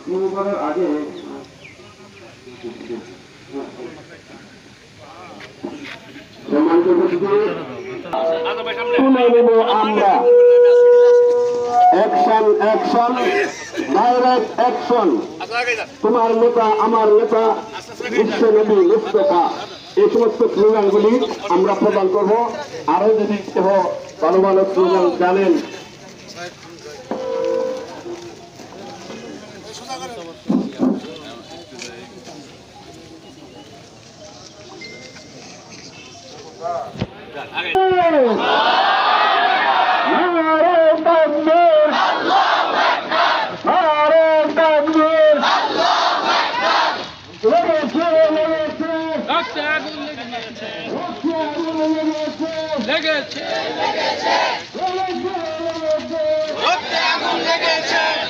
শুরু করার আগে তুলে নেব আমরা অ্যাকশন অ্যাকশন ডাইরেক্ট অ্যাকশন। তোমার নেতা আমার নেতা বিশ্বনবী মুস্তাফা, এই সমস্ত স্লোগানগুলি আমরা প্রদান করব। আরো যদি কেহ ভালো ভালো স্লোগান জানেন লেগেছে